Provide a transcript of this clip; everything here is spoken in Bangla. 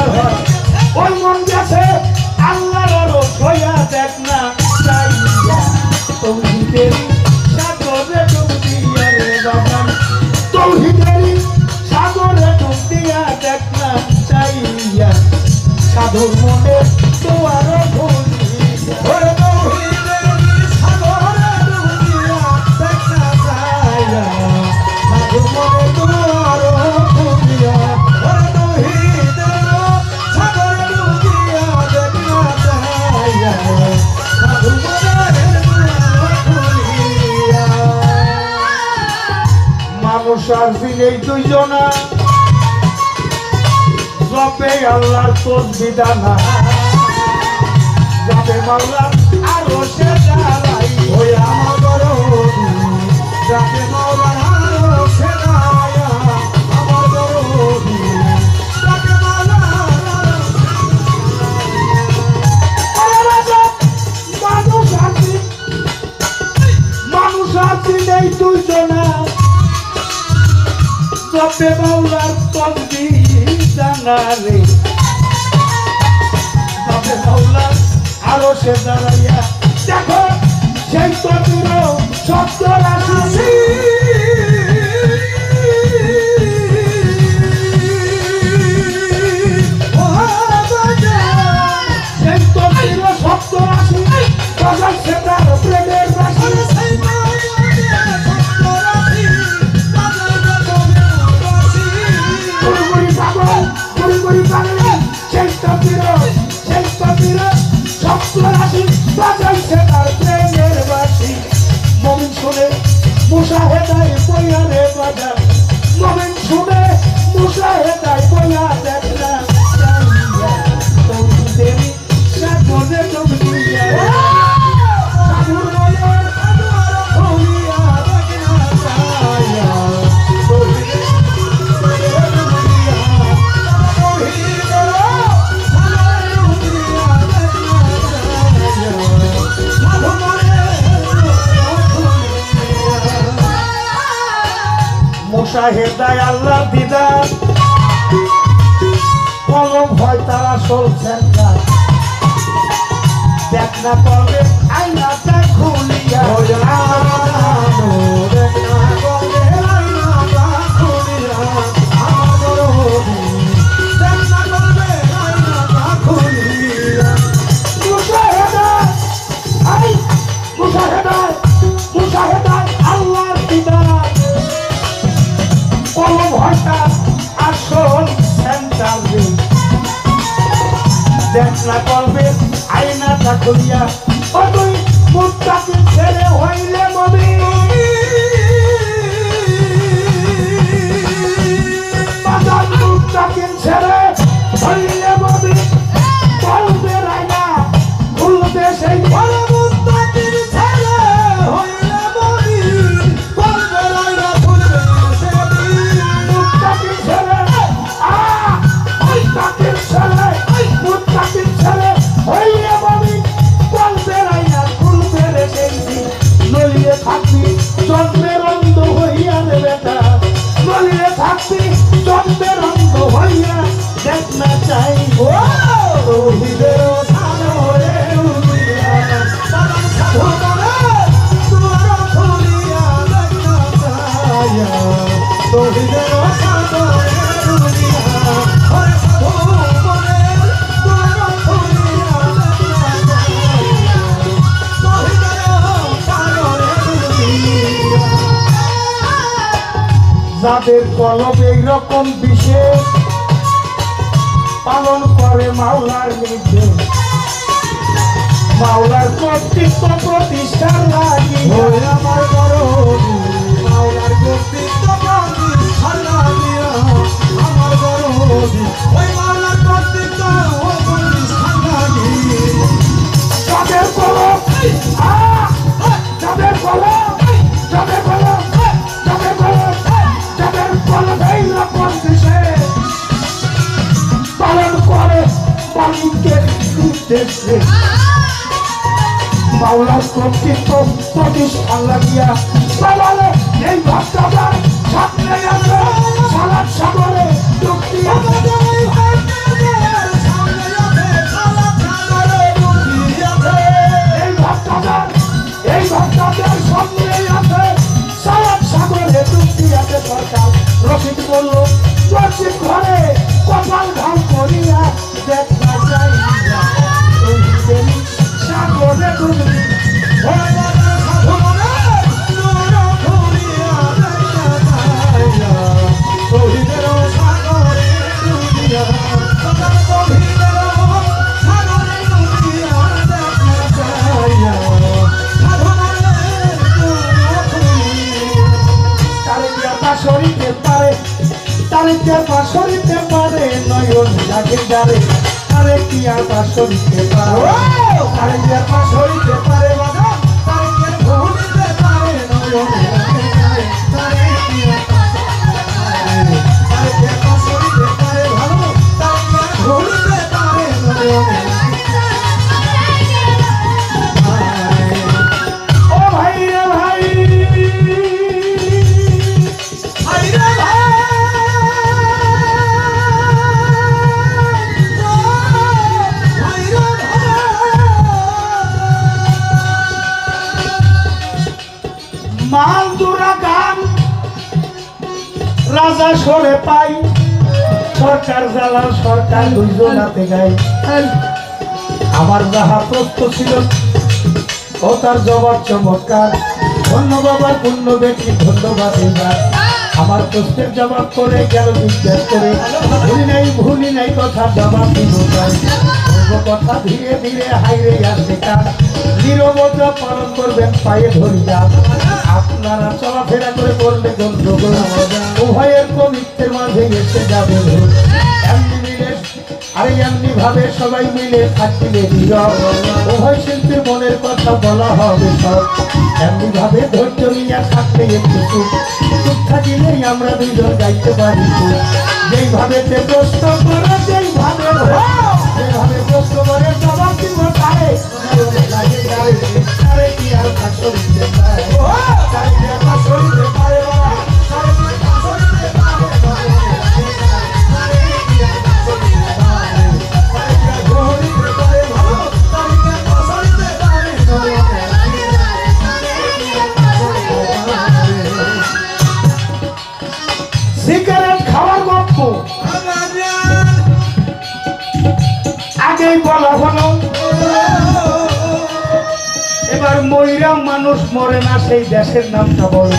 বিচার হয় ওই মন গেছে আল্লাহর হইয়া দেখ না চাইয়া তৌহিদের সাগরে ডুব দিয়া রে বাগান তৌহিদের সাগরে ডুব দিয়া দেখ না চাইয়া সাধুর মনে তোমার ভুল ওরে তৌহিদের সাগরে ডুব দিয়া দেখ না চাইয়া সাধুর মনে তোমার ভুল ওরে তৌহিদের সাগরে ডুব দিয়া দেখ না চাইয়া সাধুর মনে মানুষ আর বিনেই দুইজনা জপে আল্লাহর তসবিহ না যাবে মাওলা আরো সে দাঁড়াই ওই আমার দরদি যাবে মাওলা আরো সে দাঁড়ায়া আমার দরদি যাবে মাওলা মানুষ আছে নেই দুইজনা জপে মাওলার তসবিহ জানা রে জপে মাওলার আরো সে দাঁড়াইয়া দেখো সেই তসবিহ শব্দ রাশি সেই তসবিহ শব্দ রাশি বাজার সে তার প্রেমের রাশি মুশাহেদায় বইয়া রে বাজার মোমেন শুনে মুশাহেদায় বইয়া দেখ না তৌহিদের সাগরে ডুব দিয়া সাধুর মনে হইয়া দেখ না চাইয়া তৌহিদের সাগরে ডুব দিয়া তৌহিদের সাগরে ডুব দিয়া দেখ না চাইয়া সাধুর মনে মুশাহেদায় আল্লাহ দিদার কলম হয় তারা চলছেন না দেখ না করবে আয়নাটা খুলিয়া দেখ না করবে আয়নাটা খুলিয়া আমার দরদি দেখ না করবে আয়নাটা খুলিয়া মুশাহেদায় মুশাহেদায় আল্লাহর দিদার কলম হয়টা আসল সেন্টার দেখ না করবে আয়নাটা খুলিয়া তুই মুত্তাকি ছেড়ে হইলে মমি বাজার মুত্তাকি ছেড়ে হইলে মমি বলবে রাইনা খুলবে সেই ঘরে মুত্তাকি ছেড়ে হইলে মমি বলবে রাইনা খুলবে জন্মের অন্ধ হইয়া রে বেটা নলিয়ে থাকবি জন্মের অন্ধ হইয়া দেখ না চাই তৌহিদের সাগরে উঠিয়া বাবার সাধু করে তোমার খুলিয়া দেখ না চাইয়া তৌহিদের সাগরে উঠিয়া ওরে সাধু করে তোমার খুলিয়া দেখ না চাইয়া তৌহিদের সাগরে যাদের কলব এইরকম বিশেষ পালন করে মাওলার নির্দেশ মাওলার কর্তৃত্ব প্রতিষ্ঠার লাগি আমার দরদি মাওলার কর্তৃত্ব প্রতিষ্ঠার লাগিয়া আমার দরদি ওই মাওলার কর্তৃত্ব প্রতিষ্ঠার লাগি যাদের কলব যাদের কলব যাদের কলব যাদের কলব যাদের কলব এইরকম বিশেষ পালন করে মালিকের উদ্দেশ্যে মাওলার কর্তৃত্ব প্রতিষ্ঠান লাগিয়া বলে এই ভক্তরা সামনে গেছে সালাদ সাগরে কি আর পাশরিতে পারে নয়ন লাগে যারে তারে কি আর পাশরিতে পারে তারে কি আর পাশরিতে পারে বাবা তারে কি আর ভুলিতে পারে নয়ন লাগে যারে তারে কি আর তারে কি আর পাশরিতে পারে ভালো তারে কি আর ভুলিতে পারে নয়ন ও ভাই রে ভাই মালদুরা গান রাজা সরে পাই সরকার জ্বালা সরকার দুইজনাতে গাই আমার যাহা প্রশ্ন ছিল ও তার জবাব চমৎকার ধন্য বাবার পূর্ণ ব্যক্তি ধন্যবাদ এবার আমার প্রশ্নের জবাব করে গেল জিজ্ঞেস করে ভুলি নাই কথা জবাব দিব কথা ধীরে ধীরে হাইরে আসবে কার নীরবতা পালন করবেন পায়ে ধরি যান আপনারা চলাফেরা করে করলে গন্ডগোল উভয়ের কমিত্বের মাঝে এসে যাবে এমনি মিলে আরে এমনি ভাবে সবাই মিলে থাকিলে নীরব উভয় শিল্পীর মনের কথা বলা হবে সব এমনি ভাবে ধৈর্য নিয়ে থাকতে একটু চুপ থাকিলেই আমরা দুইজন গাইতে পারি যেইভাবে প্রশ্ন করে যেইভাবে প্রশ্ন করে জবাব দিব তারে তারে কি আর পাশরিতে পারে তারে কি আর পাশরিতে পারে সিগারেট খাওয়ার গল্প আগেই বলা হলো এবার ময়রা মানুষ মরে না সেই দেশের নামটা বলো